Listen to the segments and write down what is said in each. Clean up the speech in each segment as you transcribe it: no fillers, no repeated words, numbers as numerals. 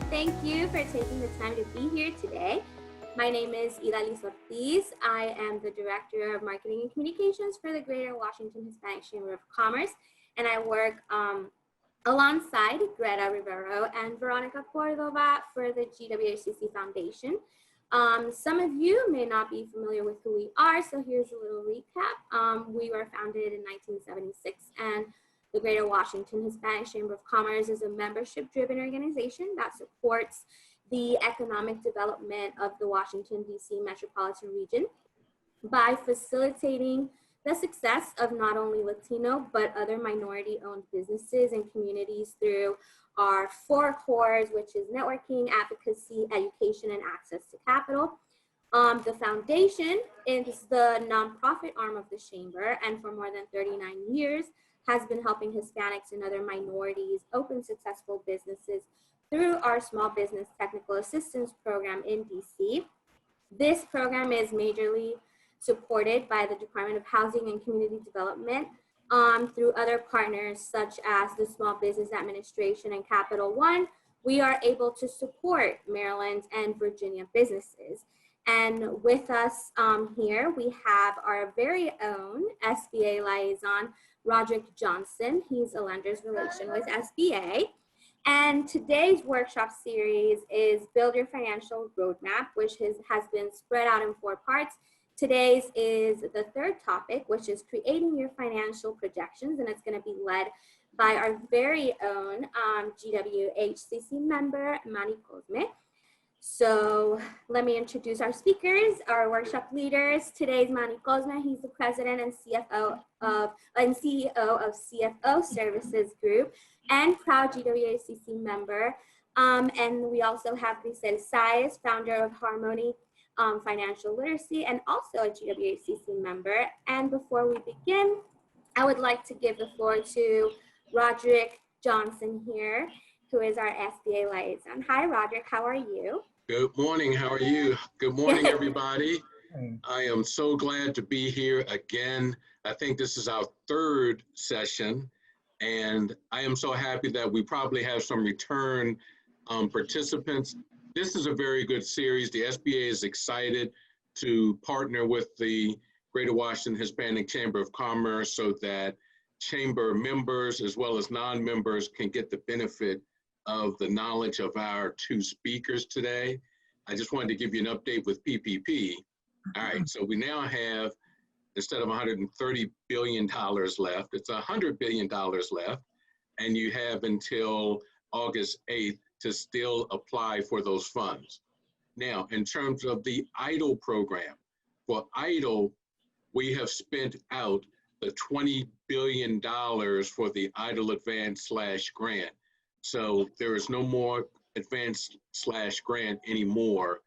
Thank you for taking the time to be here today. My name is Idalis Ortiz. I am the Director of Marketing and Communications for the Greater Washington Hispanic Chamber of Commerce, and I work alongside Greta Rivero and Veronica Cordova for the GWHCC Foundation. Some of you may not be familiar with who we are, so here's a little recap. We were founded in 1976, and the Greater Washington Hispanic Chamber of Commerce is a membership-driven organization that supports the economic development of the Washington, D.C. metropolitan region by facilitating the success of not only Latino, but other minority-owned businesses and communities through our four cores, which is networking, advocacy, education, and access to capital. The foundation is the nonprofit arm of the Chamber, and for more than 39 years, has been helping Hispanics and other minorities open successful businesses through our Small Business Technical Assistance Program in DC. This program is majorly supported by the Department of Housing and Community Development through other partners such as the Small Business Administration and Capital One. We are able to support Maryland and Virginia businesses. And with us here, we have our very own SBA liaison, Roderick Johnson. He's a lender's relation with SBA. And today's workshop series is Build Your Financial Roadmap, which has been spread out in 4 parts. Today's is the 3rd topic, which is creating your financial projections, and it's going to be led by our very own GWHCC member, Manny Cosme. So let me introduce our speakers, our workshop leaders. Today's Manny Cosme. He's the president and CEO of CFO Services Group and proud GWHCC member. And we also have Grisel Saez, founder of Harmoney Financial Literacy, and also a GWHCC member. And before we begin, I would like to give the floor to Roderick Johnson here, who is our SBA liaison. Hi, Roderick, how are you? Good morning, how are you? Good morning, everybody. I am so glad to be here again. I think this is our 3rd session, and I am so happy that we probably have some return participants. This is a very good series. The SBA is excited to partner with the Greater Washington Hispanic Chamber of Commerce so that chamber members as well as non-members can get the benefit of the knowledge of our 2 speakers today. I just wanted to give you an update with PPP. All right, so we now have, instead of $130 billion left, it's $100 billion left, and you have until August 8th to still apply for those funds. Now, in terms of the EIDL program, for EIDL, we have spent out the $20 billion for the EIDL Advance/Grant. So there is no more Advance/Grant anymore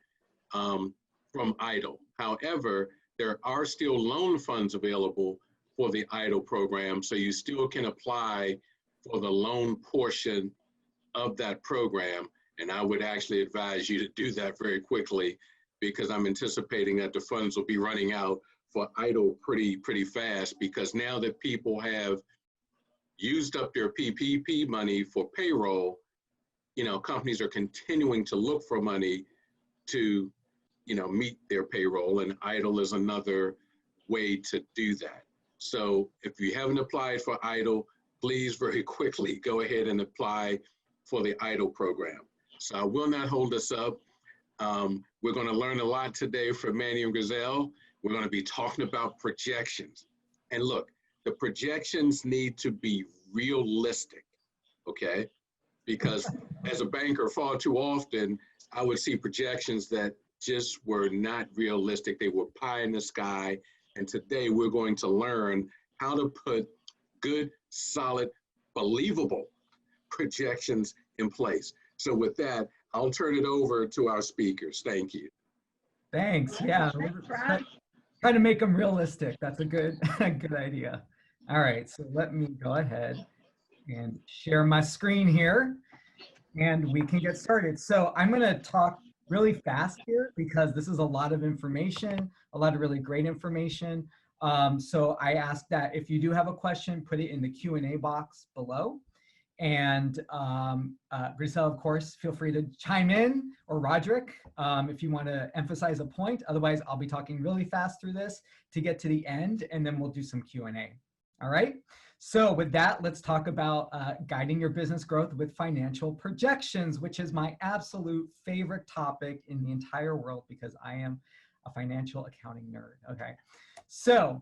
from EIDL. However, there are still loan funds available for the EIDL program, so you still can apply for the loan portion of that program. And I would actually advise you to do that very quickly because I'm anticipating that the funds will be running out for EIDL pretty fast, because now that people have used up their PPP money for payroll, you know, companies are continuing to look for money to, you know, meet their payroll, and EIDL is another way to do that. So if you haven't applied for EIDL, please very quickly go ahead and apply for the EIDL program. So I will not hold us up. We're going to learn a lot today from Manny and Grisel. We're going to be talking about projections. And look, the projections need to be realistic, okay? Because as a banker, far too often, I would see projections that just were not realistic. They were pie in the sky. And today we're going to learn how to put good, solid, believable projections in place. So with that, I'll turn it over to our speakers. Thank you. Thanks. Yeah. Try to make them realistic. That's a good, good idea. All right. So let me go ahead and share my screen here and we can get started. So I'm going to talk really fast here because this is a lot of information, a lot of really great information. So I ask that if you do have a question, put it in the Q&A box below. And Grisel, of course, feel free to chime in, or Roderick, if you want to emphasize a point. Otherwise, I'll be talking really fast through this to get to the end, and then we'll do some Q&A. All right. So with that, let's talk about guiding your business growth with financial projections, which is my absolute favorite topic in the entire world because I am a financial accounting nerd. Okay. So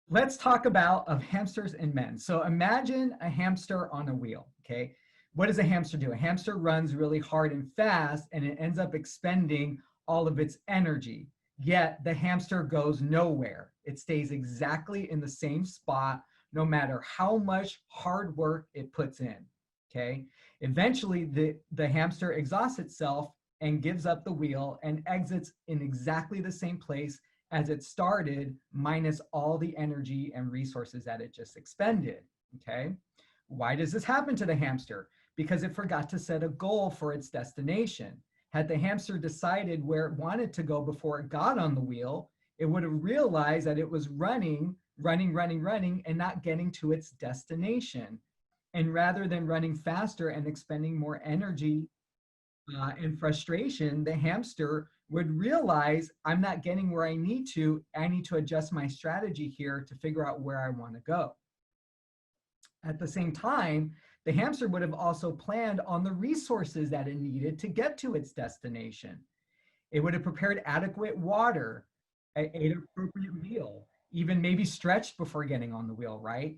let's talk about hamsters and men. So imagine a hamster on a wheel, okay? What does a hamster do? A hamster runs really hard and fast, and it ends up expending all of its energy. Yet the hamster goes nowhere. It stays exactly in the same spot, no matter how much hard work it puts in, okay? Eventually, the hamster exhausts itself and gives up the wheel and exits in exactly the same place as it started, minus all the energy and resources that it just expended, okay? Why does this happen to the hamster? Because it forgot to set a goal for its destination. Had the hamster decided where it wanted to go before it got on the wheel, it would have realized that it was running, and not getting to its destination. And rather than running faster and expending more energy and frustration, the hamster would realize, I'm not getting where I need to adjust my strategy here to figure out where I want to go. At the same time, the hamster would have also planned on the resources that it needed to get to its destination. It would have prepared adequate water, ate an appropriate meal, even maybe stretched before getting on the wheel, right?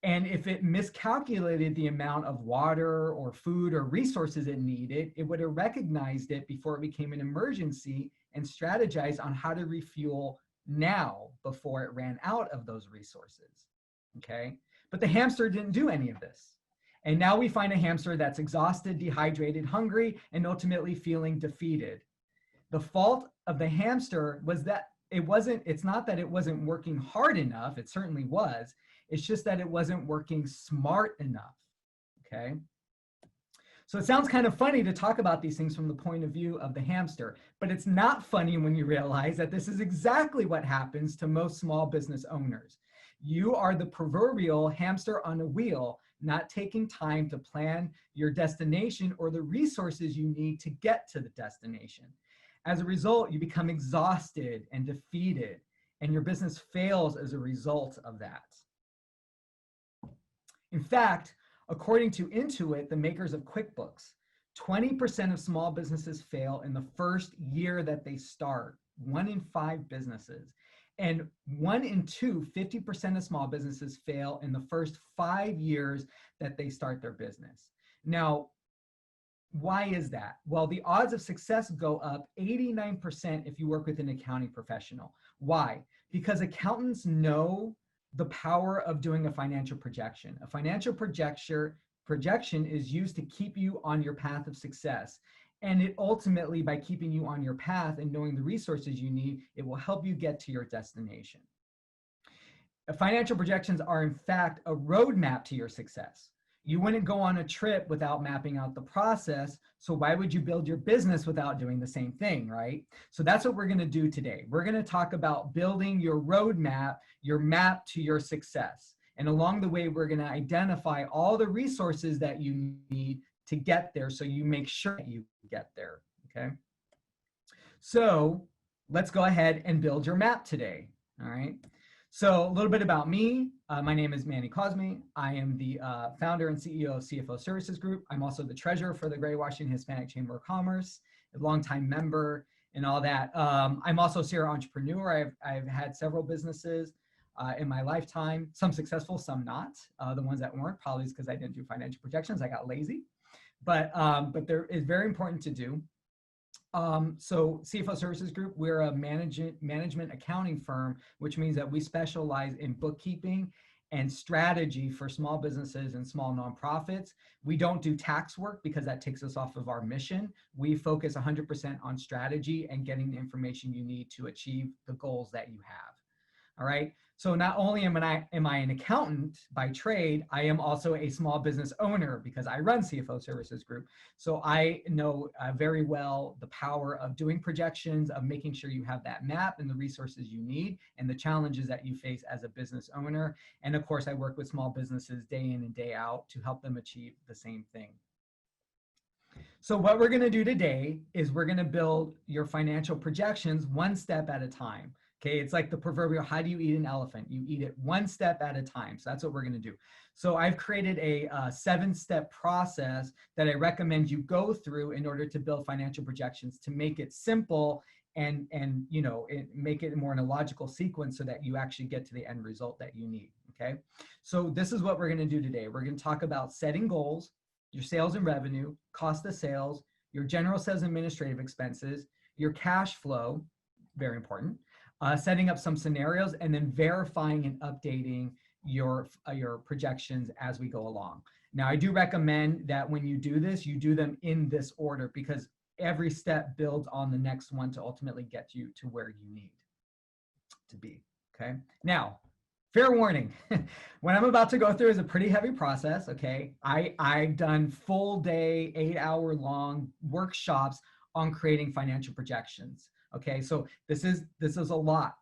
And if it miscalculated the amount of water or food or resources it needed, it would have recognized it before it became an emergency and strategized on how to refuel now before it ran out of those resources, okay? But the hamster didn't do any of this. And now we find a hamster that's exhausted, dehydrated, hungry, and ultimately feeling defeated. The fault of the hamster was that it's not that it wasn't working hard enough, it certainly was, it's just that it wasn't working smart enough, okay? So it sounds kind of funny to talk about these things from the point of view of the hamster, but it's not funny when you realize that this is exactly what happens to most small business owners. You are the proverbial hamster on a wheel, not taking time to plan your destination or the resources you need to get to the destination. As a result, you become exhausted and defeated, and your business fails as a result of that. In fact, according to Intuit, the makers of QuickBooks, 20% of small businesses fail in the first year that they start, 1 in 5 businesses. And 1 in 2, 50% of small businesses fail in the first 5 years that they start their business. Now, why is that? Well, the odds of success go up 89% if you work with an accounting professional. Why? Because accountants know the power of doing a financial projection. A financial projection is used to keep you on your path of success. And it ultimately, by keeping you on your path and knowing the resources you need, it will help you get to your destination. Financial projections are, in fact, a roadmap to your success. You wouldn't go on a trip without mapping out the process. So why would you build your business without doing the same thing, right? So that's what we're going to do today. We're going to talk about building your roadmap, your map to your success. And along the way, we're going to identify all the resources that you need to get there so you make sure you get there, okay? So let's go ahead and build your map today, all right? So a little bit about me. My name is Manny Cosme. I am the founder and CEO of CFO Services Group. I'm also the treasurer for the Greater Washington Hispanic Chamber of Commerce, a longtime member and all that. I'm also a serial entrepreneur. I've had several businesses in my lifetime, some successful, some not. The ones that weren't probably is because I didn't do financial projections. I got lazy, but there is very important to do. So CFO Services Group, we're a management accounting firm, which means that we specialize in bookkeeping and strategy for small businesses and small nonprofits. We don't do tax work because that takes us off of our mission. We focus 100% on strategy and getting the information you need to achieve the goals that you have. All right. So not only am I an accountant by trade, I am also a small business owner because I run CFO Services Group. So I know very well the power of doing projections, of making sure you have that map and the resources you need, and the challenges that you face as a business owner. And of course, I work with small businesses day in and day out to help them achieve the same thing. So what we're going to do today is we're going to build your financial projections one step at a time. Okay, it's like the proverbial, how do you eat an elephant? You eat it one step at a time. So that's what we're going to do. So I've created a 7-step process that I recommend you go through in order to build financial projections, to make it simple and you know, make it more in a logical sequence so that you actually get to the end result that you need. Okay, so this is what we're going to do today. We're going to talk about setting goals, your sales and revenue, cost of sales, your general sales and administrative expenses, your cash flow, very important, setting up some scenarios, and then verifying and updating your projections as we go along. Now, I do recommend that when you do this, you do them in this order because every step builds on the next one to ultimately get you to where you need to be, okay? Now, fair warning, what I'm about to go through is a pretty heavy process, okay? I've done full day, 8-hour long workshops on creating financial projections, okay? So this is a lot.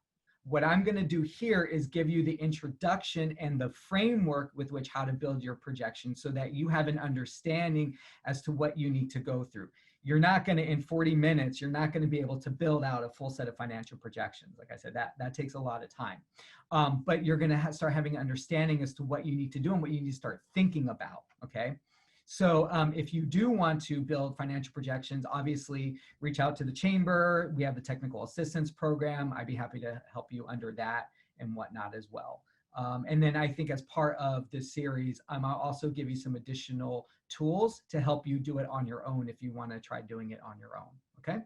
What I'm gonna do here is give you the introduction and the framework with which how to build your projections so that you have an understanding as to what you need to go through. You're not gonna, in 40 minutes, you're not gonna be able to build out a full set of financial projections. Like I said, that takes a lot of time. But you're gonna start having an understanding as to what you need to do and what you need to start thinking about, okay? So if you do want to build financial projections, obviously reach out to the chamber. We have the technical assistance program. I'd be happy to help you under that and whatnot as well. And then I think as part of this series, I'll also give you some additional tools to help you do it on your own if you want to try doing it on your own, okay?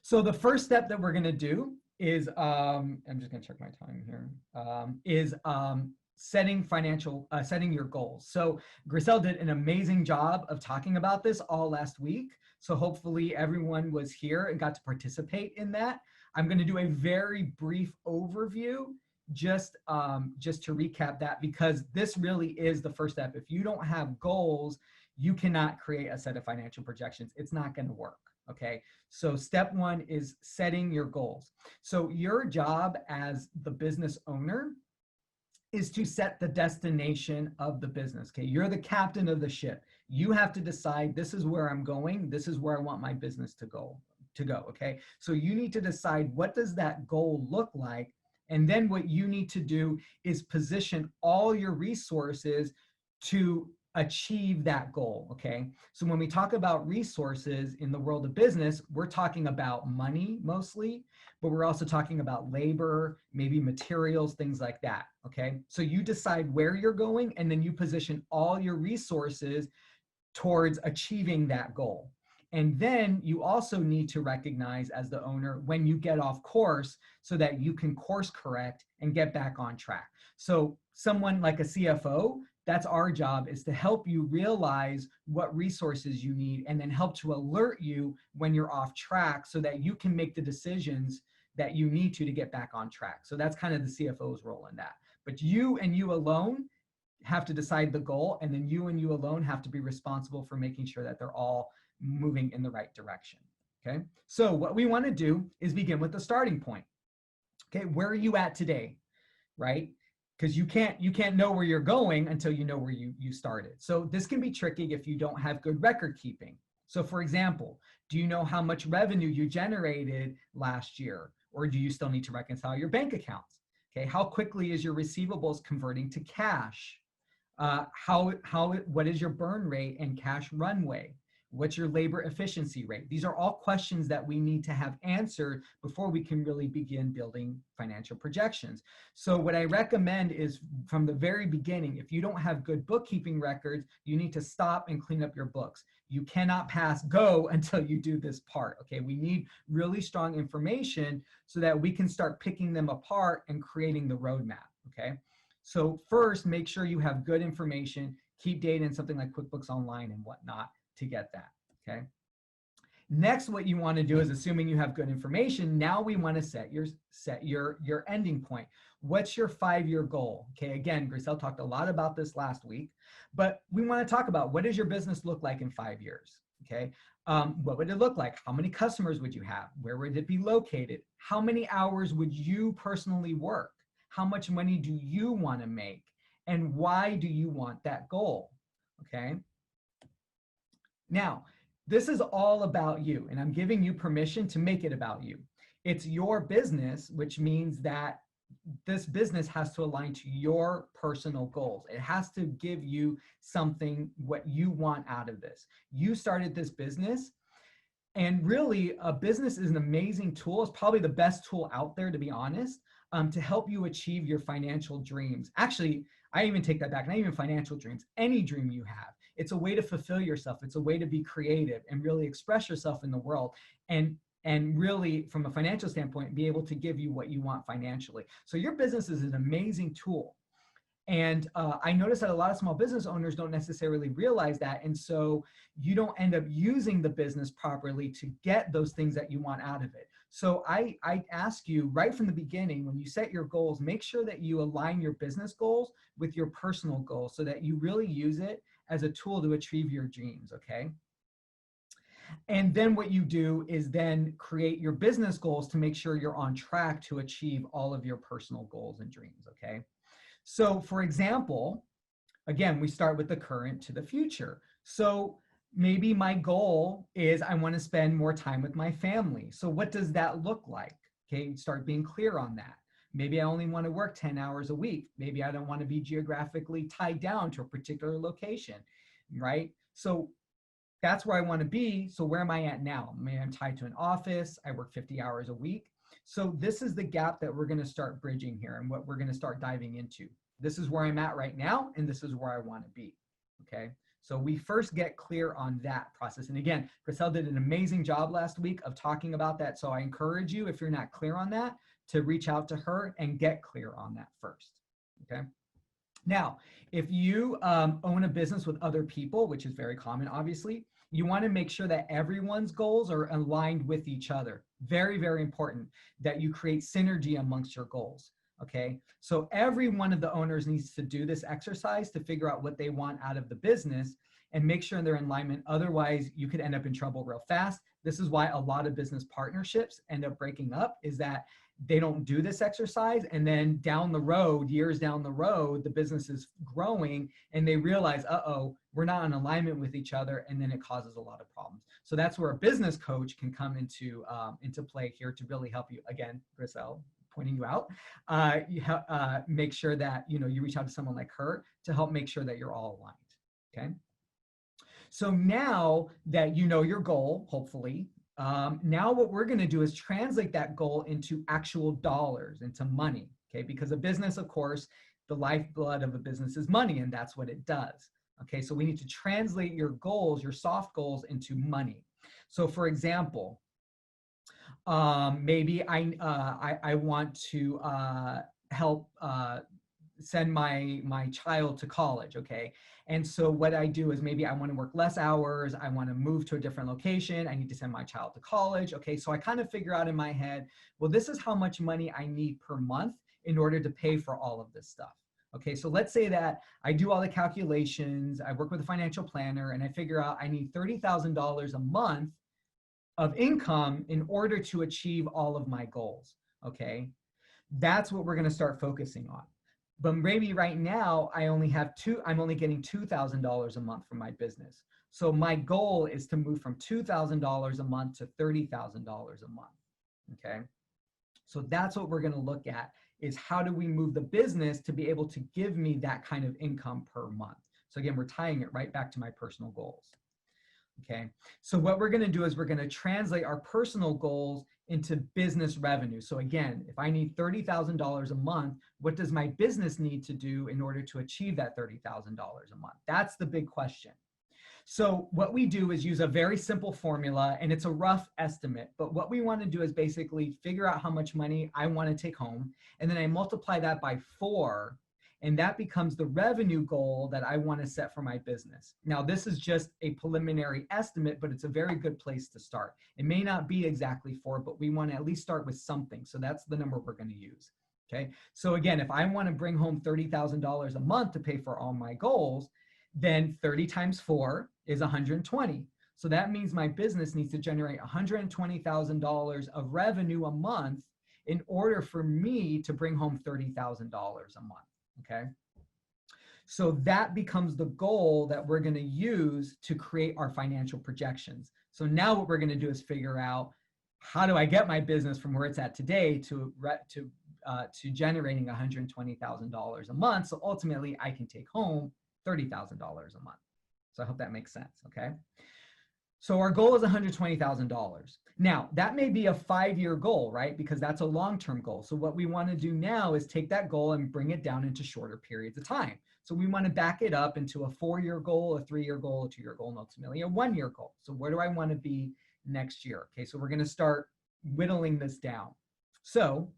So the first step that we're going to do is, I'm just going to check my time here, setting your goals. So Grisel did an amazing job of talking about this all last week. So hopefully everyone was here and got to participate in that. I'm going to do a very brief overview just to recap that, because this really is the first step. If you don't have goals, you cannot create a set of financial projections. It's not going to work. Okay, so step 1 is setting your goals. So your job as the business owner is to set the destination of the business. Okay, you're the captain of the ship. You have to decide, this is where I'm going. This is where I want my business to go. Okay, so you need to decide, what does that goal look like? And then what you need to do is position all your resources to achieve that goal, okay? So when we talk about resources in the world of business, we're talking about money mostly, but we're also talking about labor, maybe materials, things like that, okay? So you decide where you're going, and then you position all your resources towards achieving that goal. And then you also need to recognize as the owner when you get off course so that you can course correct and get back on track. So someone like a CFO, that's our job, is to help you realize what resources you need and then help to alert you when you're off track so that you can make the decisions that you need to get back on track. So that's kind of the CFO's role in that. But you and you alone have to decide the goal, and then you and you alone have to be responsible for making sure that they're all moving in the right direction, okay? So what we want to do is begin with the starting point. Okay, where are you at today, right? Because you can't know where you're going until you know where you started. So this can be tricky if you don't have good record keeping. So for example, do you know how much revenue you generated last year? Or do you still need to reconcile your bank accounts? Okay, how quickly is your receivables converting to cash? What is your burn rate and cash runway? What's your labor efficiency rate? These are all questions that we need to have answered before we can really begin building financial projections. So what I recommend is from the very beginning, if you don't have good bookkeeping records, you need to stop and clean up your books. You cannot pass go until you do this part, okay? We need really strong information so that we can start picking them apart and creating the roadmap, okay? So first, make sure you have good information, keep data in something like QuickBooks Online and whatnot to get that, okay? Next, what you want to do is, assuming you have good information, now we want to set your ending point. What's your 5-year goal? Okay, again, Grisel talked a lot about this last week, but we want to talk about, what does your business look like in 5 years? Okay, what would it look like? How many customers would you have? Where would it be located? How many hours would you personally work? How much money do you want to make? And why do you want that goal? Okay. Now, this is all about you, and I'm giving you permission to make it about you. It's your business, which means that this business has to align to your personal goals. It has to give you something, what you want out of this. You started this business, and really a business is an amazing tool. It's probably the best tool out there, to be honest, to help you achieve your financial dreams. Actually, I even take that back, not even financial dreams, any dream you have. It's a way to fulfill yourself. It's a way to be creative and really express yourself in the world. And really, from a financial standpoint, be able to give you what you want financially. So your business is an amazing tool. And I notice that a lot of small business owners don't necessarily realize that. And so you don't end up using the business properly to get those things that you want out of it. So I ask you right from the beginning, when you set your goals, make sure that you align your business goals with your personal goals so that you really use it as a tool to achieve your dreams, okay? And then what you do is then create your business goals to make sure you're on track to achieve all of your personal goals and dreams, okay? So for example, again, we start with the current to the future. So maybe my goal is I want to spend more time with my family. So what does that look like? Okay, start being clear on that. Maybe I only want to work 10 hours a week. Maybe I don't want to be geographically tied down to a particular location, right? So that's where I want to be. So where am I at now? Maybe I'm tied to an office. I work 50 hours a week. So this is the gap that we're going to start bridging here and what we're going to start diving into. This is where I'm at right now, and this is where I want to be, okay? So we first get clear on that process. And again, Grisel did an amazing job last week of talking about that. So I encourage you, if you're not clear on that, to reach out to her and get clear on that first, okay? Now, if you own a business with other people, which is very common, obviously, you want to make sure that everyone's goals are aligned with each other. Very, very important that you create synergy amongst your goals. Okay, so every one of the owners needs to do this exercise to figure out what they want out of the business and make sure they're in alignment. Otherwise, you could end up in trouble real fast. This is why a lot of business partnerships end up breaking up, is that they don't do this exercise. And then down the road, years down the road, the business is growing and they realize, uh-oh, we're not in alignment with each other. And then it causes a lot of problems. So that's where a business coach can come into play here to really help you. Again, Grisel, pointing you out, make sure that, you reach out to someone like her to help make sure that you're all aligned, okay? So now that you know your goal, hopefully, now what we're gonna do is translate that goal into actual dollars, into money, okay? Because a business, of course, the lifeblood of a business is money, and that's what it does, okay? So we need to translate your goals, your soft goals, into money. So for example, maybe I want to help send my child to college, okay? And so what I do is maybe I want to work less hours, I want to move to a different location, I need to send my child to college, okay? So I kind of figure out in my head, well, this is how much money I need per month in order to pay for all of this stuff. Okay, so let's say that I do all the calculations, I work with a financial planner, and I figure out I need $30,000 a month of income in order to achieve all of my goals, okay? That's what we're gonna start focusing on. But maybe right now, I'm only getting $2,000 a month from my business. So my goal is to move from $2,000 a month to $30,000 a month, okay? So that's what we're gonna look at, is how do we move the business to be able to give me that kind of income per month? So again, we're tying it right back to my personal goals. Okay, so what we're going to do is we're going to translate our personal goals into business revenue. So again, if I need $30,000 a month, what does my business need to do in order to achieve that $30,000 a month? That's the big question. So what we do is use a very simple formula, and it's a rough estimate, but what we want to do is basically figure out how much money I want to take home, and then I multiply that by 4, And that becomes the revenue goal that I want to set for my business. Now, this is just a preliminary estimate, but it's a very good place to start. It may not be exactly 4, but we want to at least start with something. So that's the number we're going to use. Okay. So again, if I want to bring home $30,000 a month to pay for all my goals, then 30 times 4 is 120. So that means my business needs to generate $120,000 of revenue a month in order for me to bring home $30,000 a month. Okay. So that becomes the goal that we're going to use to create our financial projections. So now what we're going to do is figure out, how do I get my business from where it's at today to generating $120,000 a month? So ultimately I can take home $30,000 a month. So I hope that makes sense. Okay. So our goal is $120,000. Now that may be a 5-year goal, right? Because that's a long-term goal. So what we want to do now is take that goal and bring it down into shorter periods of time. So we want to back it up into a 4-year goal, a 3-year goal, a 2-year goal, and ultimately a 1-year goal. So where do I want to be next year? Okay, so we're going to start whittling this down. So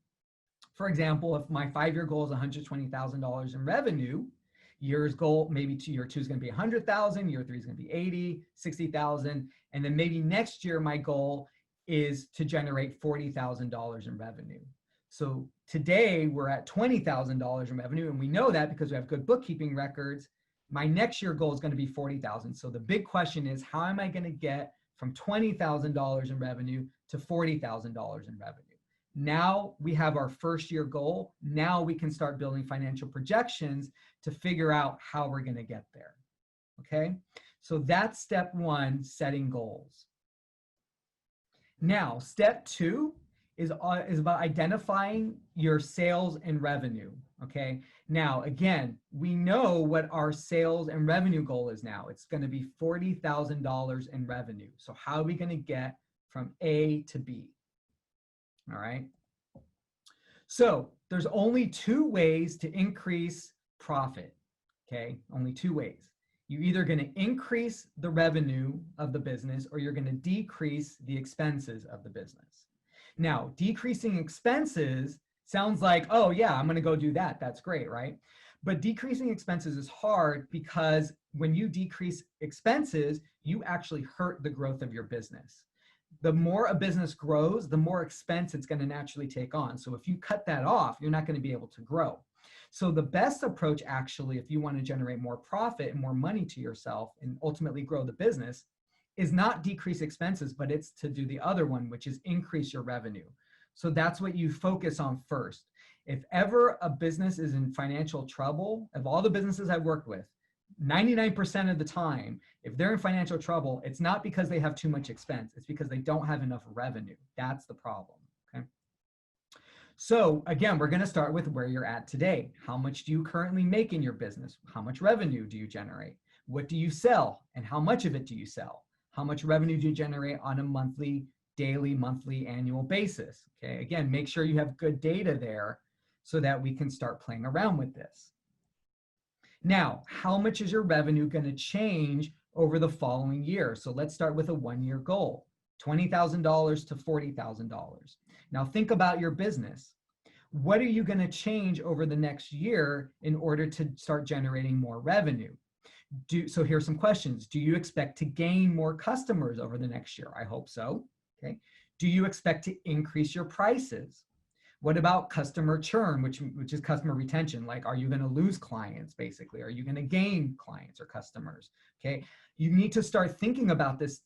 for example, if my 5-year goal is $120,000 in revenue, year's goal, maybe year 2 is going to be 100,000, year 3 is going to be 80, 60,000. And then maybe next year, my goal is to generate $40,000 in revenue. So today we're at $20,000 in revenue. And we know that because we have good bookkeeping records. My next year goal is going to be 40,000. So the big question is, how am I going to get from $20,000 in revenue to $40,000 in revenue? Now we have our first year goal. Now we can start building financial projections to figure out how we're going to get there. Okay. So that's step 1, setting goals. Now, step 2 is about identifying your sales and revenue. Okay. Now, again, we know what our sales and revenue goal is now. It's going to be $40,000 in revenue. So how are we going to get from A to B? All right. So there's only 2 ways to increase profit. Okay. Only 2 ways. You're either going to increase the revenue of the business or you're going to decrease the expenses of the business. Now, decreasing expenses sounds like, oh yeah, I'm going to go do that. That's great, right? But decreasing expenses is hard because when you decrease expenses, you actually hurt the growth of your business. The more a business grows, the more expense it's going to naturally take on. So if you cut that off, you're not going to be able to grow. So the best approach, actually, if you want to generate more profit and more money to yourself and ultimately grow the business, is not decrease expenses, but it's to do the other one, which is increase your revenue. So that's what you focus on first. If ever a business is in financial trouble, of all the businesses I've worked with, 99% of the time, if they're in financial trouble, it's not because they have too much expense. It's because they don't have enough revenue. That's the problem. Okay. So again, we're going to start with where you're at today. How much do you currently make in your business? How much revenue do you generate? What do you sell? And how much of it do you sell? How much revenue do you generate on a monthly, daily, monthly, annual basis? Okay. Again, make sure you have good data there so that we can start playing around with this. Now, how much is your revenue going to change over the following year? So let's start with a 1-year goal, $20,000 to $40,000. Now think about your business. What are you going to change over the next year in order to start generating more revenue? So here's some questions. Do you expect to gain more customers over the next year? I hope so. Okay. Do you expect to increase your prices? What about customer churn, which is customer retention? Like, are you going to lose clients, basically? Are you going to gain clients or customers? Okay. You need to start thinking about this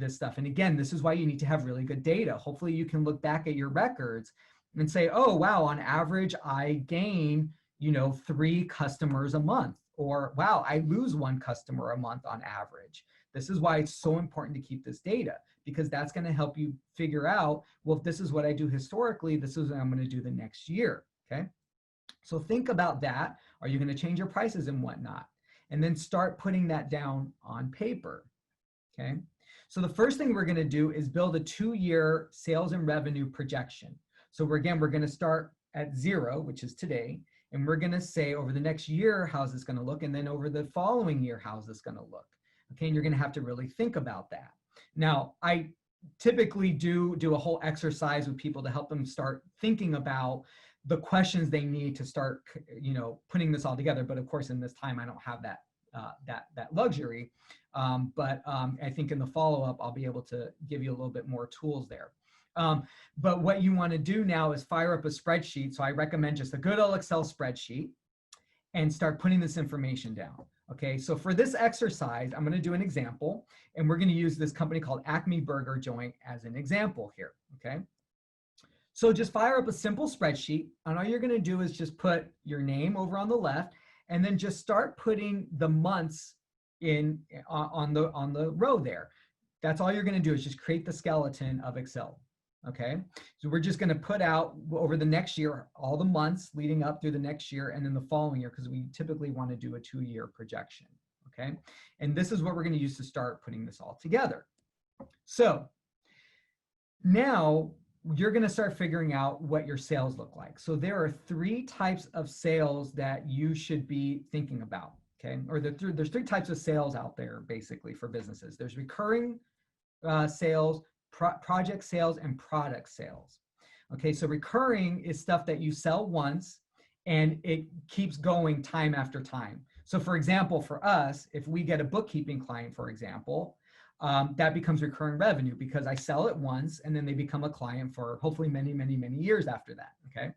stuff. And again, this is why you need to have really good data. Hopefully you can look back at your records and say, oh, wow, on average, I gain, 3 customers a month, or wow, I lose 1 customer a month on average. This is why it's so important to keep this data, because that's going to help you figure out, well, if this is what I do historically, this is what I'm going to do the next year. Okay. So think about that. Are you going to change your prices and whatnot? And then start putting that down on paper. Okay. So the first thing we're going to do is build a 2-year sales and revenue projection. So we're going to start at 0, which is today. And we're going to say over the next year, how's this going to look? And then over the following year, how's this going to look? Okay. And you're going to have to really think about that. Now, I typically do a whole exercise with people to help them start thinking about the questions they need to start, putting this all together. But of course, in this time, I don't have that that luxury. But I think in the follow-up, I'll be able to give you a little bit more tools there. But what you want to do now is fire up a spreadsheet. So I recommend just a good old Excel spreadsheet and start putting this information down. Okay, so for this exercise, I'm going to do an example, and we're going to use this company called Acme Burger Joint as an example here. Okay, so just fire up a simple spreadsheet, and all you're going to do is just put your name over on the left, and then just start putting the months in on the row there. That's all you're going to do is just create the skeleton of Excel. Okay, so we're just going to put out over the next year all the months leading up through the next year and then the following year, because we typically want to do a 2-year projection. Okay, and this is what we're going to use to start putting this all together. So now you're going to start figuring out what your sales look like. So there are 3 types of sales that you should be thinking about. Okay, or there's 3 types of sales out there basically for businesses. There's recurring sales, project sales, and product sales. Okay, so recurring is stuff that you sell once and it keeps going time after time. So for example, for us, if we get a bookkeeping client, for example, that becomes recurring revenue because I sell it once and then they become a client for hopefully many, many, many years after that. Okay.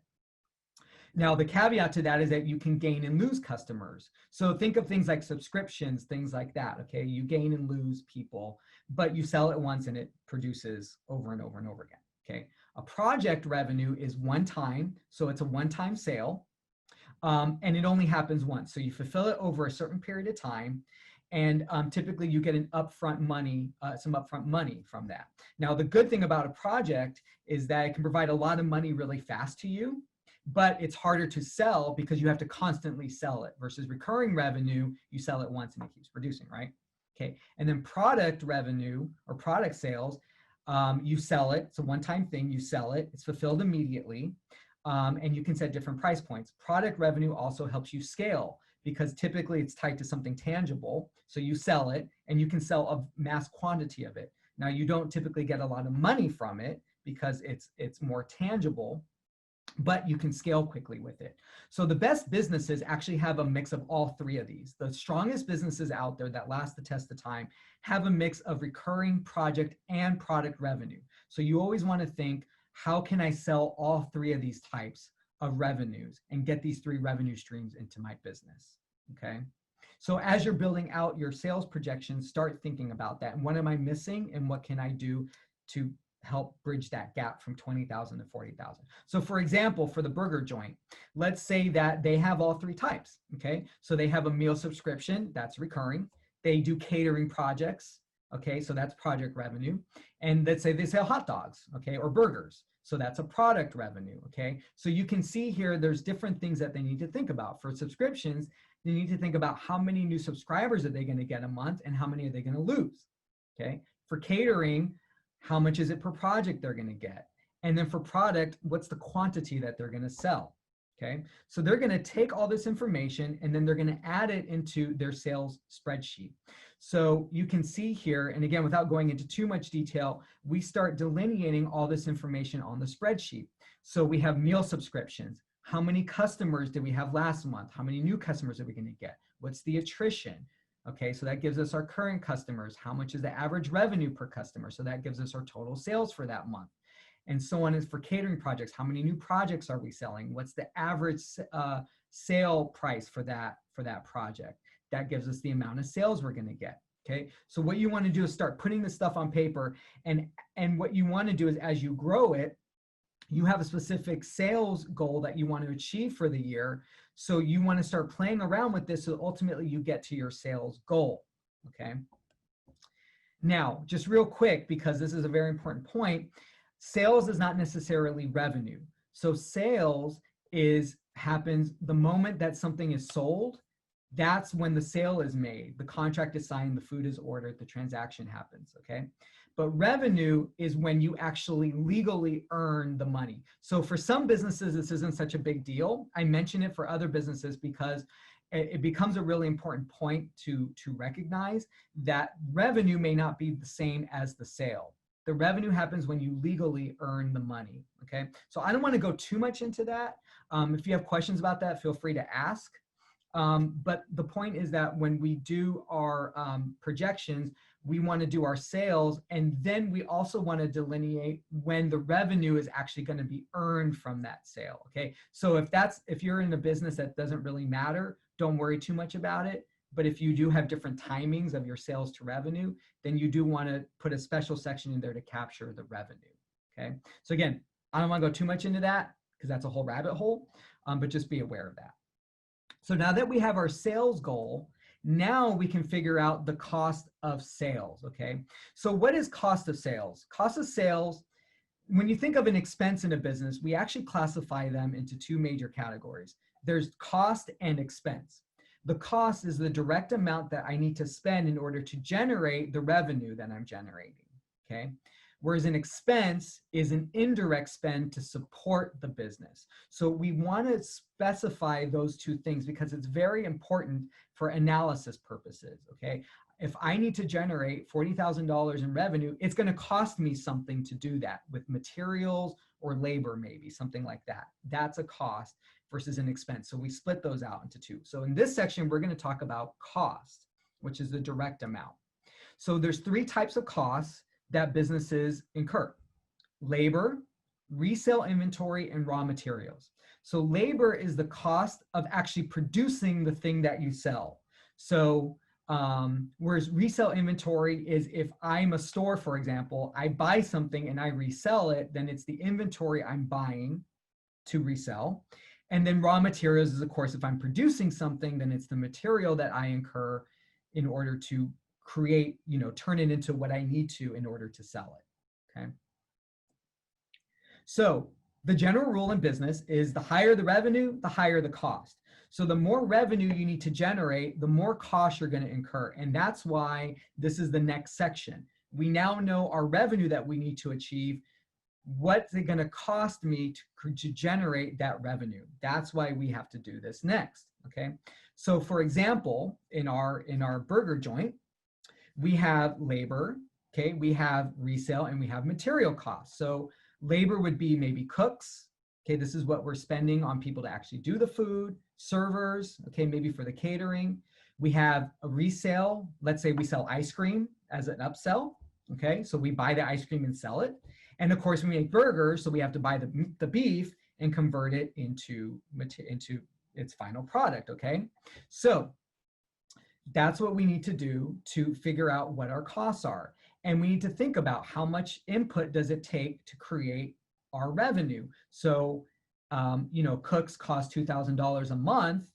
Now, the caveat to that is that you can gain and lose customers. So think of things like subscriptions, things like that, okay? You gain and lose people, but you sell it once and it produces over and over and over again, okay? A project revenue is one time, so it's a one-time sale, and it only happens once. So you fulfill it over a certain period of time, and typically you get an upfront money, some upfront money from that. Now, the good thing about a project is that it can provide a lot of money really fast to you, but it's harder to sell because you have to constantly sell it versus recurring revenue. You sell it once and it keeps producing, right? Okay. And then product revenue or product sales, you sell it. It's a one-time thing. You sell it. It's fulfilled immediately. And you can set different price points. Product revenue also helps you scale because typically it's tied to something tangible. So you sell it and you can sell a mass quantity of it. Now you don't typically get a lot of money from it because it's more tangible, but you can scale quickly with it. So the best businesses actually have a mix of all 3 of these. The strongest businesses out there that last the test of time have a mix of recurring, project, and product revenue. So you always want to think, how can I sell all 3 of these types of revenues and get these 3 revenue streams into my business, okay? So as you're building out your sales projections, start thinking about that. And what am I missing and what can I do to help bridge that gap from 20,000 to 40,000. So for example, for the burger joint, let's say that they have all 3 types, okay? So they have a meal subscription, that's recurring. They do catering projects, okay? So that's project revenue. And let's say they sell hot dogs, okay? Or burgers. So that's a product revenue, okay? So you can see here, there's different things that they need to think about. For subscriptions, they need to think about how many new subscribers are they gonna get a month and how many are they gonna lose, okay? For catering, how much is it per project they're going to get? And then for product, what's the quantity that they're going to sell? Okay, so they're going to take all this information and then they're going to add it into their sales spreadsheet. So you can see here, and again, without going into too much detail, we start delineating all this information on the spreadsheet. So we have meal subscriptions. How many customers did we have last month? How many new customers are we going to get? What's the attrition? Okay, so that gives us our current customers. How much is the average revenue per customer? So that gives us our total sales for that month. And so on is for catering projects. How many new projects are we selling? What's the average sale price for that project? That gives us the amount of sales we're going to get. Okay, so what you want to do is start putting this stuff on paper. And what you want to do is as you grow it, you have a specific sales goal that you want to achieve for the year. So you want to start playing around with this so ultimately you get to your sales goal, okay? Now, just real quick, because this is a very important point, sales is not necessarily revenue. So sales happens the moment that something is sold, that's when the sale is made, the contract is signed, the food is ordered, the transaction happens, okay? But revenue is when you actually legally earn the money. So for some businesses, this isn't such a big deal. I mention it for other businesses because it becomes a really important point to recognize that revenue may not be the same as the sale. The revenue happens when you legally earn the money, okay? So I don't want to go too much into that. If you have questions about that, feel free to ask. But the point is that when we do our projections, we want to do our sales, and then we also want to delineate when the revenue is actually going to be earned from that sale, okay? So if you're in a business that doesn't really matter, don't worry too much about it. But if you do have different timings of your sales to revenue, then you do want to put a special section in there to capture the revenue, okay? So again, I don't want to go too much into that because that's a whole rabbit hole, but just be aware of that. So now that we have our sales goal, now we can figure out the cost of sales, okay? So what is cost of sales? Cost of sales, when you think of an expense in a business, we actually classify them into two major categories. There's cost and expense. The cost is the direct amount that I need to spend in order to generate the revenue that I'm generating, okay? Whereas an expense is an indirect spend to support the business. So we want to specify those two things because it's very important for analysis purposes, okay? If I need to generate $40,000 in revenue, it's going to cost me something to do that with materials or labor, maybe something like that. That's a cost versus an expense. So we split those out into two. So in this section, we're going to talk about cost, which is the direct amount. So there's three types of costs that businesses incur: labor, resale inventory, and raw materials. So labor is the cost of actually producing the thing that you sell. So whereas resale inventory is if I'm a store, for example, I buy something and I resell it, then it's the inventory I'm buying to resell. And then raw materials is, of course, if I'm producing something, then it's the material that I incur in order to create, turn it into what I need to in order to sell it, okay? So the general rule in business is the higher the revenue, the higher the cost. So the more revenue you need to generate, the more cost you're going to incur. And that's why this is the next section. We now know our revenue that we need to achieve. What's it going to cost me to generate that revenue? That's why we have to do this next, okay? So for example, in our burger joint, we have labor, okay? We have resale and we have material costs. So labor would be maybe cooks, okay? This is what we're spending on people to actually do the food, servers, okay? Maybe for the catering. We have a resale. Let's say we sell ice cream as an upsell, okay? So we buy the ice cream and sell it. And of course we make burgers, so we have to buy the beef and convert it into its final product, okay? So that's what we need to do to figure out what our costs are. And we need to think about how much input does it take to create our revenue. So, cooks cost $2,000 a month,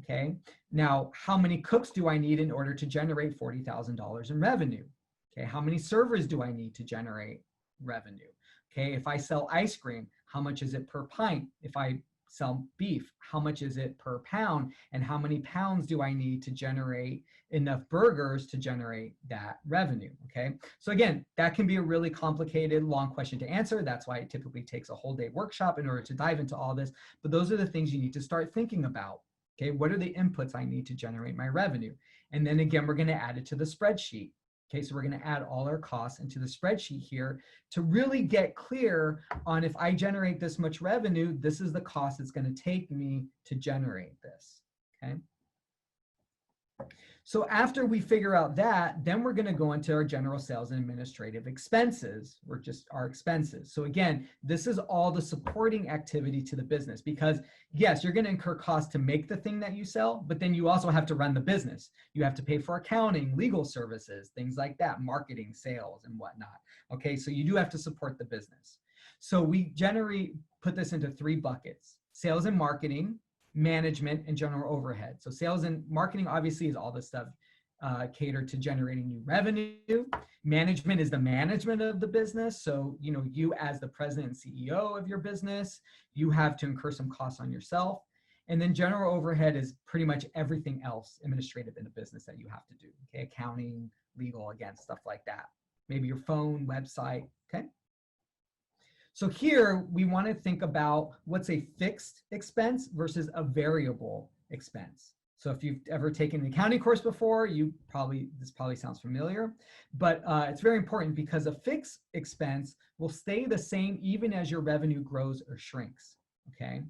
okay? Now, how many cooks do I need in order to generate $40,000 in revenue? Okay, how many servers do I need to generate revenue? Okay, if I sell ice cream, how much is it per pint? If I sell beef, how much is it per pound? And how many pounds do I need to generate enough burgers to generate that revenue, okay? So again, that can be a really complicated, long question to answer. That's why it typically takes a whole day workshop in order to dive into all this. But those are the things you need to start thinking about, okay? What are the inputs I need to generate my revenue? And then again, we're gonna add it to the spreadsheet. Okay, so we're going to add all our costs into the spreadsheet here to really get clear on if I generate this much revenue, this is the cost it's going to take me to generate this, okay? So after we figure out that, then we're going to go into our general sales and administrative expenses, or just our expenses. So again, this is all the supporting activity to the business because yes, you're going to incur costs to make the thing that you sell, but then you also have to run the business. You have to pay for accounting, legal services, things like that, marketing, sales, and whatnot. Okay, so you do have to support the business. So we generally put this into three buckets: sales and marketing, management, and general overhead. So sales and marketing obviously is all the stuff catered to generating new revenue. Management is the management of the business. So, you as the president and CEO of your business, you have to incur some costs on yourself. And then general overhead is pretty much everything else administrative in a business that you have to do. Okay, accounting, legal, again, stuff like that. Maybe your phone, website, okay? So here we want to think about what's a fixed expense versus a variable expense. So if you've ever taken an accounting course before, this probably sounds familiar, but it's very important because a fixed expense will stay the same even as your revenue grows or shrinks, okay?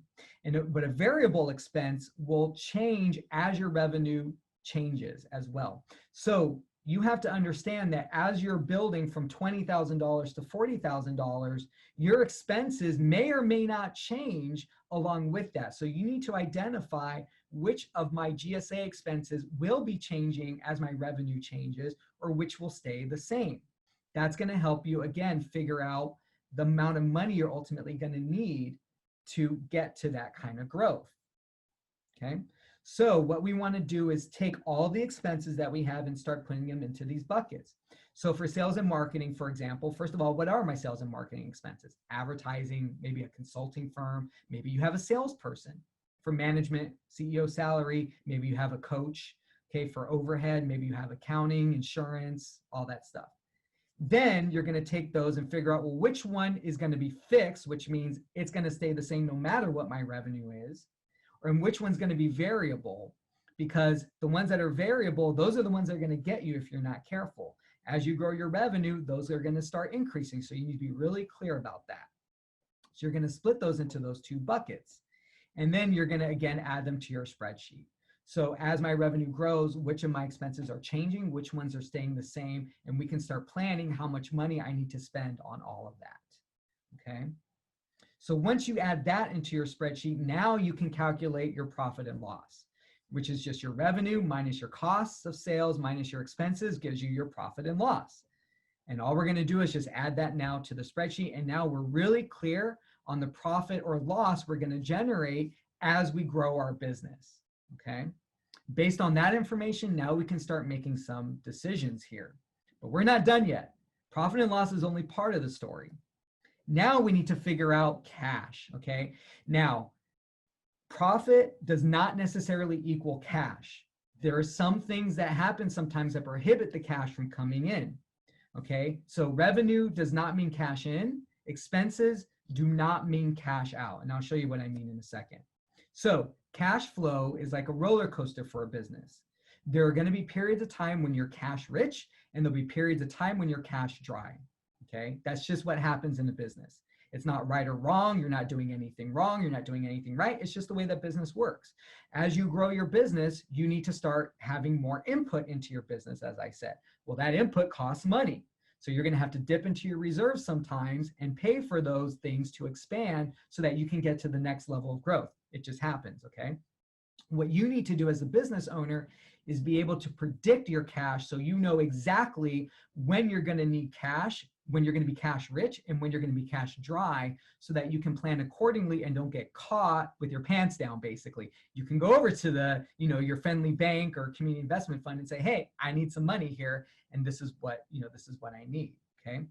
But a variable expense will change as your revenue changes as well. So you have to understand that as you're building from $20,000 to $40,000, your expenses may or may not change along with that. So you need to identify which of my GSA expenses will be changing as my revenue changes or which will stay the same. That's going to help you, again, figure out the amount of money you're ultimately going to need to get to that kind of growth. Okay. So what we want to do is take all the expenses that we have and start putting them into these buckets. So for sales and marketing, for example, first of all, what are my sales and marketing expenses? Advertising, maybe a consulting firm, maybe you have a salesperson. For management, CEO salary, maybe you have a coach. Okay, for overhead, maybe you have accounting, insurance, all that stuff. Then you're going to take those and figure out, well, which one is going to be fixed, which means it's going to stay the same no matter what my revenue is, and which one's going to be variable, because the ones that are variable, those are the ones that are going to get you if you're not careful. As you grow your revenue, those are going to start increasing. So you need to be really clear about that. So you're going to split those into those two buckets. And then you're going to, again, add them to your spreadsheet. So as my revenue grows, which of my expenses are changing, which ones are staying the same, and we can start planning how much money I need to spend on all of that, okay? So once you add that into your spreadsheet, now you can calculate your profit and loss, which is just your revenue minus your costs of sales minus your expenses gives you your profit and loss. And all we're going to do is just add that now to the spreadsheet. And now we're really clear on the profit or loss we're going to generate as we grow our business, okay? Based on that information, now we can start making some decisions here. But we're not done yet. Profit and loss is only part of the story. Now we need to figure out cash, okay? Now, profit does not necessarily equal cash. There are some things that happen sometimes that prohibit the cash from coming in, okay? So revenue does not mean cash in. Expenses do not mean cash out. And I'll show you what I mean in a second. So cash flow is like a roller coaster for a business. There are going to be periods of time when you're cash rich, and there'll be periods of time when you're cash dry. Okay, that's just what happens in a business. It's not right or wrong. You're not doing anything wrong. You're not doing anything right. It's just the way that business works. As you grow your business, you need to start having more input into your business, as I said. Well, that input costs money. So you're going to have to dip into your reserves sometimes and pay for those things to expand so that you can get to the next level of growth. It just happens, okay? What you need to do as a business owner is be able to predict your cash so you know exactly when you're going to need cash, when you're going to be cash rich, and when you're going to be cash dry, so that you can plan accordingly and don't get caught with your pants down, basically. You can go over to the, your friendly bank or community investment fund and say, hey, I need some money here, and this is what, this is what I need, okay?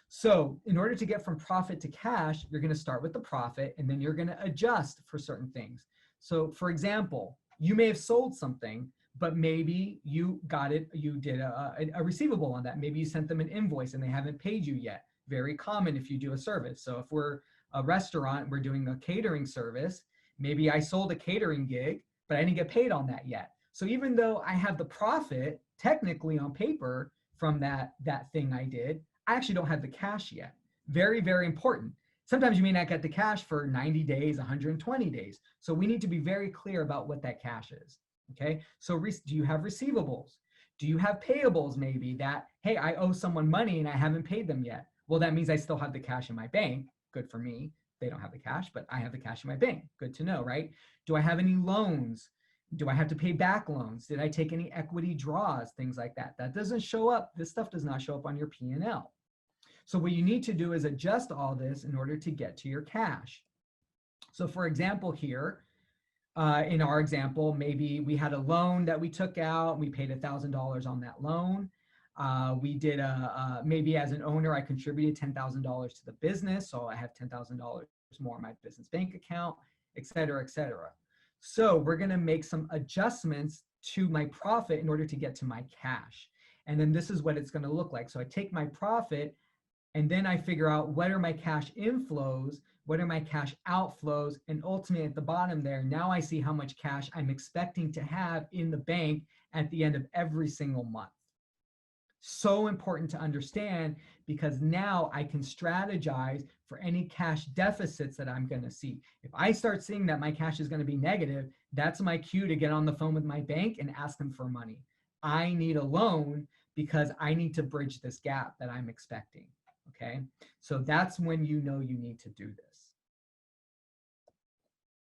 So in order to get from profit to cash, you're going to start with the profit, and then you're going to adjust for certain things. So for example, you may have sold something, but maybe you did a receivable on that. Maybe you sent them an invoice and they haven't paid you yet. Very common if you do a service. So if we're a restaurant, we're doing a catering service, maybe I sold a catering gig, but I didn't get paid on that yet. So even though I have the profit technically on paper from that thing I did, I actually don't have the cash yet. Very, very important. Sometimes you may not get the cash for 90 days, 120 days. So we need to be very clear about what that cash is. Okay, so do you have receivables? Do you have payables maybe that, hey, I owe someone money and I haven't paid them yet? Well, that means I still have the cash in my bank. Good for me. They don't have the cash, but I have the cash in my bank. Good to know, right? Do I have any loans? Do I have to pay back loans? Did I take any equity draws? Things like that. That doesn't show up. This stuff does not show up on your P&L. So what you need to do is adjust all this in order to get to your cash. So for example here, in our example, maybe we had a loan that we took out. We paid $1,000 on that loan. We did maybe as an owner, I contributed $10,000 to the business. So I have $10,000 more in my business bank account, et cetera, et cetera. So we're going to make some adjustments to my profit in order to get to my cash. And then this is what it's going to look like. So I take my profit, And then I figure out what are my cash inflows, what are my cash outflows, and ultimately at the bottom there, now I see how much cash I'm expecting to have in the bank at the end of every single month. So important to understand, because now I can strategize for any cash deficits that I'm going to see. If I start seeing that my cash is going to be negative, that's my cue to get on the phone with my bank and ask them for money. I need a loan because I need to bridge this gap that I'm expecting. Okay, so that's when you know you need to do this.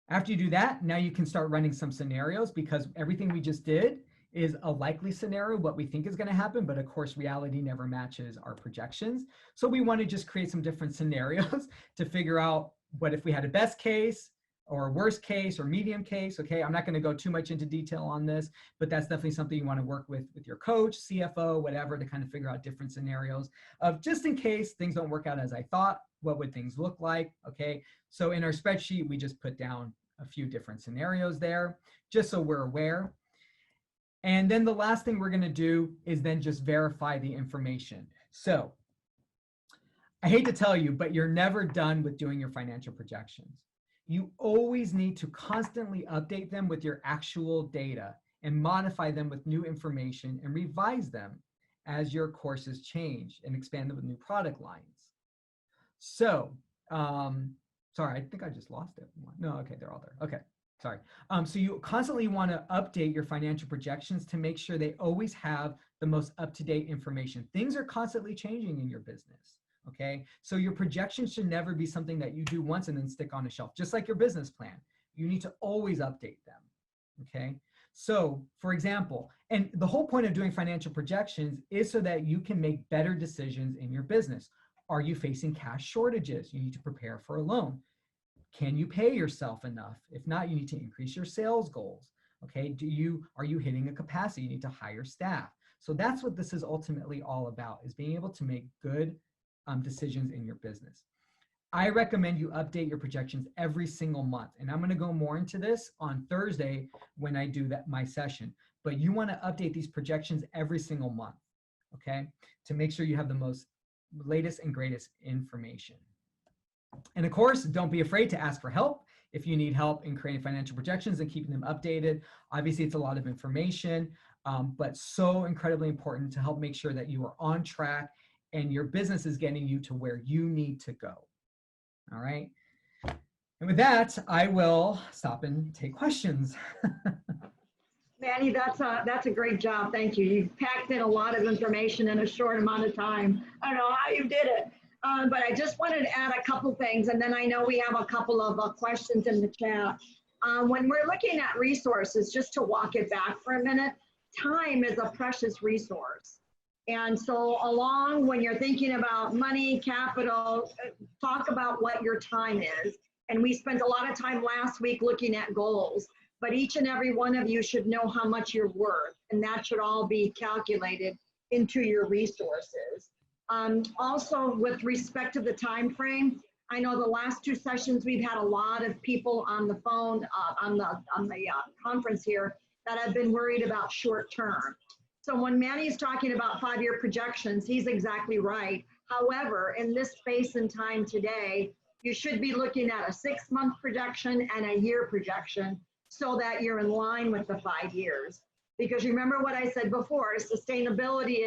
After you do that, now you can start running some scenarios, because everything we just did is a likely scenario, what we think is going to happen, but of course reality never matches our projections. So we want to just create some different scenarios to figure out what if we had a best case or worst case or medium case. Okay, I'm not going to go too much into detail on this, but that's definitely something you want to work with your coach, CFO, whatever, to kind of figure out different scenarios of just in case things don't work out as I thought, what would things look like? Okay, so in our spreadsheet, we just put down a few different scenarios there, just so we're aware. And then the last thing we're going to do is then just verify the information. So I hate to tell you, but you're never done with doing your financial projections. You always need to constantly update them with your actual data and modify them with new information and revise them as your courses change and expand them with new product lines. So, sorry, I think I just lost it. No, okay, they're all there. Okay, sorry. So you constantly want to update your financial projections to make sure they always have the most up-to-date information. Things are constantly changing in your business. Okay, so your projections should never be something that you do once and then stick on a shelf, just like your business plan. You need to always update them. Okay, so for example, and the whole point of doing financial projections is so that you can make better decisions in your business. Are you facing cash shortages? You need to prepare for a loan. Can you pay yourself enough? If not, you need to increase your sales goals. Okay, are you hitting a capacity? You need to hire staff. So that's what this is ultimately all about, is being able to make good decisions in your business. I recommend you update your projections every single month. And I'm going to go more into this on Thursday when I do my session. But you want to update these projections every single month, okay, to make sure you have the most latest and greatest information. And of course, don't be afraid to ask for help if you need help in creating financial projections and keeping them updated. Obviously, it's a lot of information, but so incredibly important to help make sure that you are on track and your business is getting you to where you need to go. All right. And with that, I will stop and take questions. Manny, that's a great job. Thank you. You've packed in a lot of information in a short amount of time. I don't know how you did it, but I just wanted to add a couple things, and then I know we have a couple of questions in the chat. When we're looking at resources, just to walk it back for a minute, time is a precious resource. And so when you're thinking about money, capital, talk about what your time is. And we spent a lot of time last week looking at goals, but each and every one of you should know how much you're worth, and that should all be calculated into your resources. Also, with respect to the time frame, I know the last two sessions we've had a lot of people on the phone on the conference here that have been worried about short term. So when Manny's talking about 5-year projections, he's exactly right. However, in this space and time today, you should be looking at a 6-month projection and a year projection so that you're in line with the 5 years. Because remember what I said before, sustainability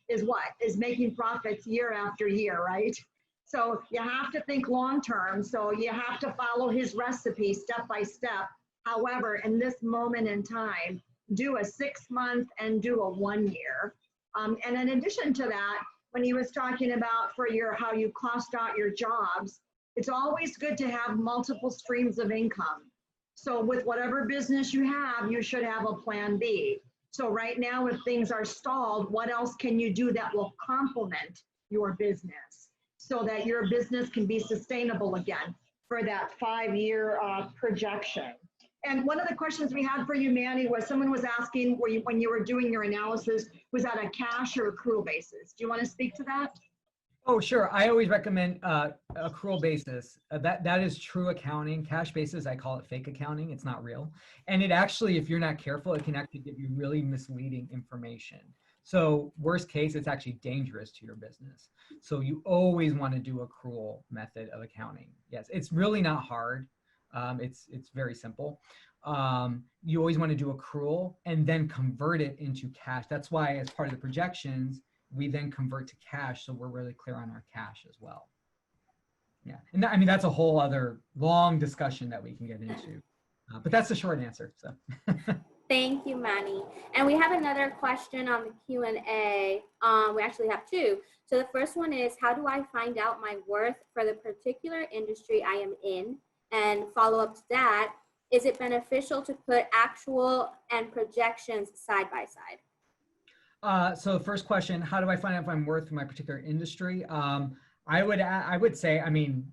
is what? Is making profits year after year, right? So you have to think long term. So you have to follow his recipe step by step. However, in this moment in time, do a 6-month and do a 1 year. And in addition to that, when he was talking about for how you cost out your jobs, it's always good to have multiple streams of income. So with whatever business you have, you should have a plan B. So right now, if things are stalled, what else can you do that will complement your business so that your business can be sustainable again for that 5-year projection? And one of the questions we had for you, Manny, was someone was asking when you were doing your analysis, was that a cash or accrual basis? Do you want to speak to that? Oh, sure. I always recommend accrual basis. That is true accounting. Cash basis, I call it fake accounting. It's not real. And it actually, if you're not careful, it can actually give you really misleading information. So worst case, it's actually dangerous to your business. So you always want to do accrual method of accounting. Yes, it's really not hard. It's very simple. You always want to do accrual and then convert it into cash. That's why as part of the projections, we then convert to cash. So we're really clear on our cash as well. Yeah, and that, I mean, that's a whole other long discussion that we can get into, but that's the short answer. So. Thank you, Manny. And we have another question on the Q&A. We actually have two. So the first one is, how do I find out my worth for the particular industry I am in? And follow up to that, is it beneficial to put actual and projections side by side? So the first question, how do I find out if I'm worth for my particular industry? I would say, I mean,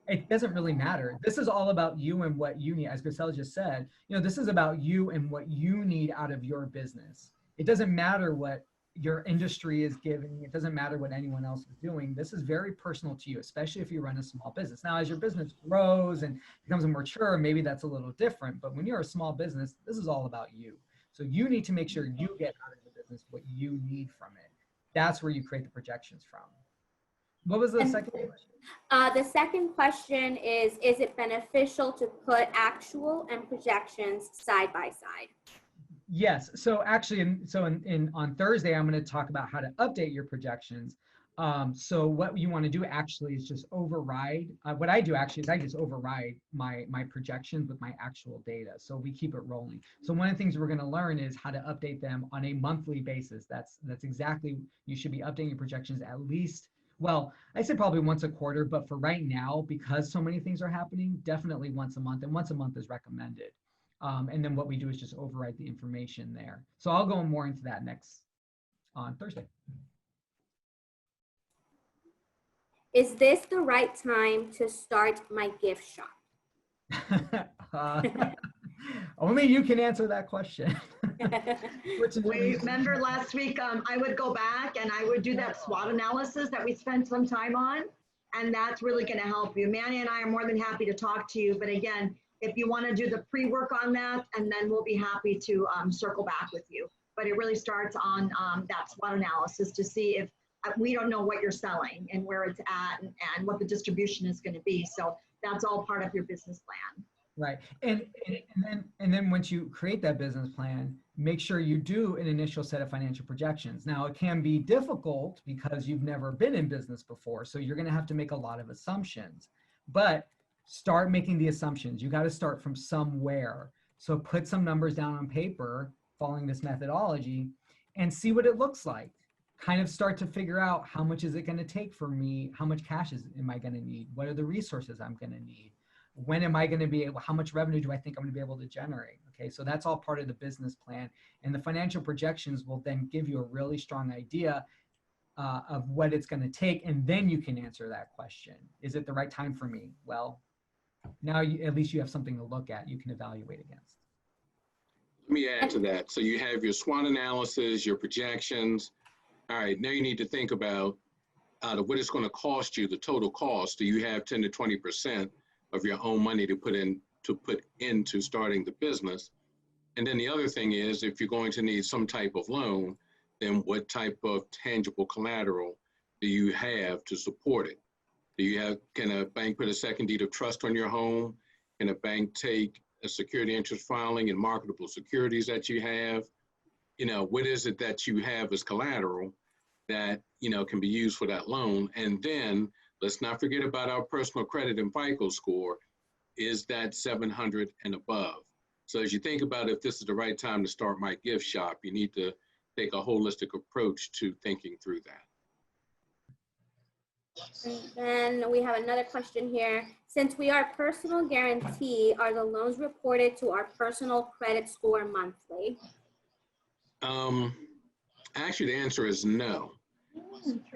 it doesn't really matter. This is all about you and what you need. As Grisel just said, you know, this is about you and what you need out of your business. It doesn't matter what your industry is giving. It doesn't matter what anyone else is doing. This is very personal to you, especially if you run a small business. Now, as your business grows and becomes more mature, maybe that's a little different. But when you're a small business, this is all about you. So you need to make sure you get out of the business what you need from it. That's where you create the projections from. What was the second question? The second question is it beneficial to put actual and projections side by side? Yes. So actually, on Thursday, I'm going to talk about how to update your projections. So what you want to do actually is just override. What I do actually is I just override my projections with my actual data. So we keep it rolling. So one of the things we're going to learn is how to update them on a monthly basis. That's exactly, you should be updating your projections at least, well, I said probably once a quarter, but for right now, because so many things are happening, definitely once a month, and once a month is recommended. And then what we do is just override the information there. So I'll go more into that on Thursday. Is this the right time to start my gift shop? Only you can answer that question. Remember last week, I would go back and I would do that SWOT analysis that we spent some time on, and that's really going to help you. Manny and I are more than happy to talk to you, but again, if you want to do the pre-work on that, and then we'll be happy to circle back with you. But it really starts on that SWOT analysis to see if we don't know what you're selling and where it's at and what the distribution is going to be. So that's all part of your business plan. Right. And then once you create that business plan, make sure you do an initial set of financial projections. Now, it can be difficult because you've never been in business before. So you're going to have to make a lot of assumptions, but start making the assumptions. You got to start from somewhere. So put some numbers down on paper following this methodology and see what it looks like. Kind of start to figure out how much is it going to take for me? How much cash am I going to need? What are the resources I'm going to need? When am I going to be able, how much revenue do I think I'm going to be able to generate? Okay, so that's all part of the business plan. And the financial projections will then give you a really strong idea of what it's going to take. And then you can answer that question. Is it the right time for me? Well, now at least you have something to look at, you can evaluate against. Let me add to that. So you have your SWOT analysis, your projections. All right, now you need to think about out of what it's going to cost you, the total cost. Do you have 10 to 20% of your own money to put into starting the business? And then the other thing is, if you're going to need some type of loan, then what type of tangible collateral do you have to support it? Can a bank put a second deed of trust on your home? Can a bank take a security interest filing and marketable securities that you have? You know, what is it that you have as collateral that, you know, can be used for that loan? And then let's not forget about our personal credit and FICO score. Is that 700 and above? So as you think about if this is the right time to start my gift shop, you need to take a holistic approach to thinking through that. And then we have another question here. Since we are personal guarantee, are the loans reported to our personal credit score monthly? Actually, the answer is no.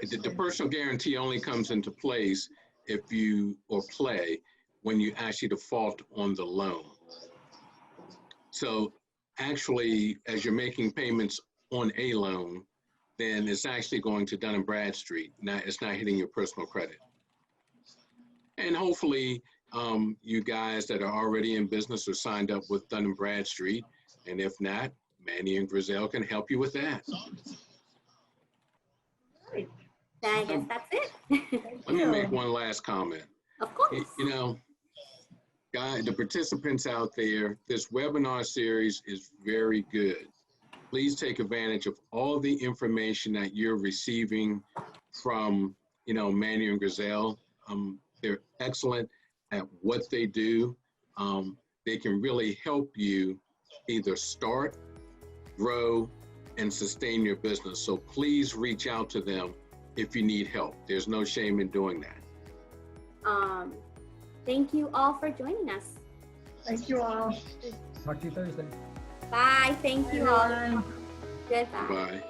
The personal guarantee only comes into place when you actually default on the loan. So actually, as you're making payments on a loan, then it's actually going to Dun & Bradstreet. It's not hitting your personal credit. And hopefully, you guys that are already in business are signed up with Dun & Bradstreet. And if not, Manny and Grisel can help you with that. I guess that's it. Let me make one last comment. Of course. You know, guys, the participants out there, this webinar series is very good. Please take advantage of all the information that you're receiving from, you know, Manny and Griselle. They're excellent at what they do. They can really help you either start, grow, and sustain your business. So please reach out to them if you need help. There's no shame in doing that. Thank you all for joining us. Thank you all. Talk to you Thursday. Bye. Thank you all. Goodbye. Bye.